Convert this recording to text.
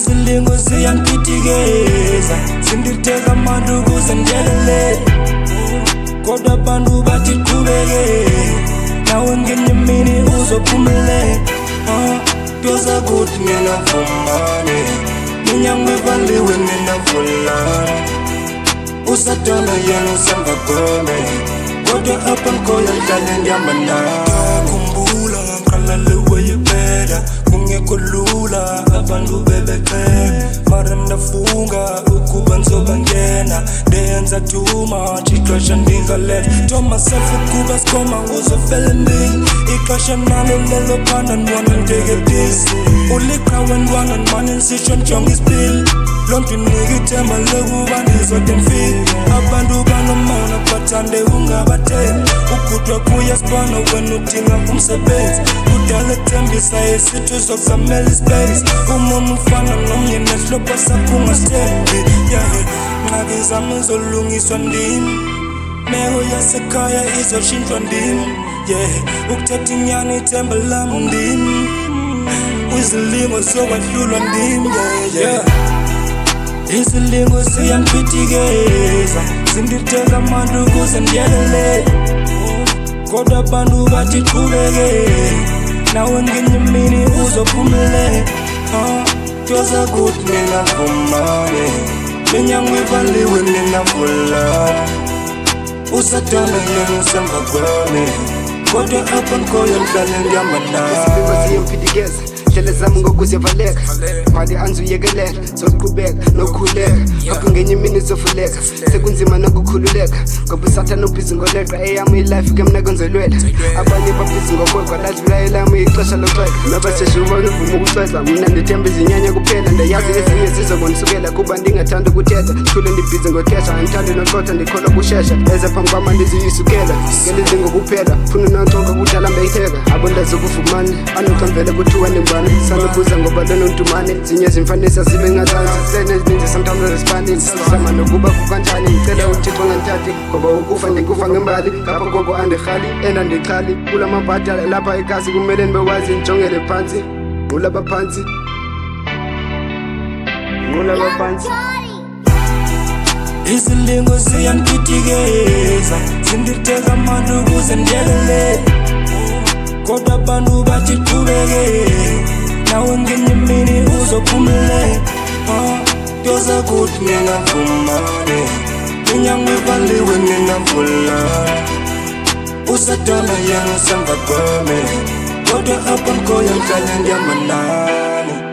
Izilingo ziyangiphitikeza zinditheka amantu ukuze ndelele kodwa abantu bathi qhubeke nawe ngenye imini uzophumelela Doza kuthi mina fumane minyango ivaliwe mina vulana usadala yena usamba kweme kodwa apha ngikhoya ngihlale ndihamba nawe khumbula ngiqala lewe yibheda kungekho lula abantu bebexela mara ndafunga ukuba ngizobangena ndenza too much ixesha ndingalela told myself ukuba sikhoma nguzofela emini ixesha nalo lelo phanda ndibona ndike disi uliqhawe ndibona ndimane ndisitsho ndijonge isipili loo nto inika ithemba lokuba ndizode ndifike abantu banomona bathande ungabathembi ukhuthwa kuye sibona wena udinga umsebenzi kudala ethembisa esithi uzokuzamela ispace umama ufana nomnye nesihlobo sakho ungasithembi ngxaki zami izolungiswa ndim meko yasekhaya izoshintshwa ndim ukuthetha inyani ithemba lami ndim kwizilingo zokwahlulwa ndim Izilingo ziyangiphitikeza zinditheka amantu ukuze ndiyelele kodwa abantu bathi qhubeke nawe ngenye imini uzophumelela Doza kuthi mina fumane minyango ivaliwe mina vulana usadala yena usamba kweme kodwa apha ngikhoya ngihlale ndihamba nawe Izilingo ziyangiphitikeza Hlele zami ngokuzivaleka mali anzuyekelela zoqhubeka nokhuleka apho ngenye imini zovuleka sekunzima nokukhululeka ngoba usathana ubhizi ngoleqa eyami ilife ke mna konzelwela abanye babhizi ngokweqwa ladlula elami ixesha loxeka nabasheshe ubona uvuma ukucweza mna ndithemba izinyanya kuphela ndayazi ezinye zizobondisukela kuba ndingathanda ukuthetha thule ndibhizi ngothesha andithandi noxotha ndikholwa kushesha eze phambi kwama ndiziyisukela ngelizingo kuphela funa nontonga kudala mbeyitheka abo ndazokuvumane anoxamvele kuthiwa ndimbane sanobuza ngoba lonontumane zinye zimfanisa zibe ngazansi senezininzi sometimes azisifanele sama nokuba kukanjani ngicela uthixo nganthathi ngoba ukufa ndikufa ngembali ngapha koko andirhali enda ndixhali kula mabhada lapha ekasi kumele ndibewazi ndijongele phantsi ngqulaba phantsi Izilingo ziyangiphitikeza zinditheka amantu ukuze ndiyelele kodwa abantu bathi qhubeke nawe ngenye imini uzophumelela Doza kuthi mina fumane minyango ivaliwe mina vulana usadala yena usamba kweme kodwa apha ngikhoya ngihlale ndihamba nawe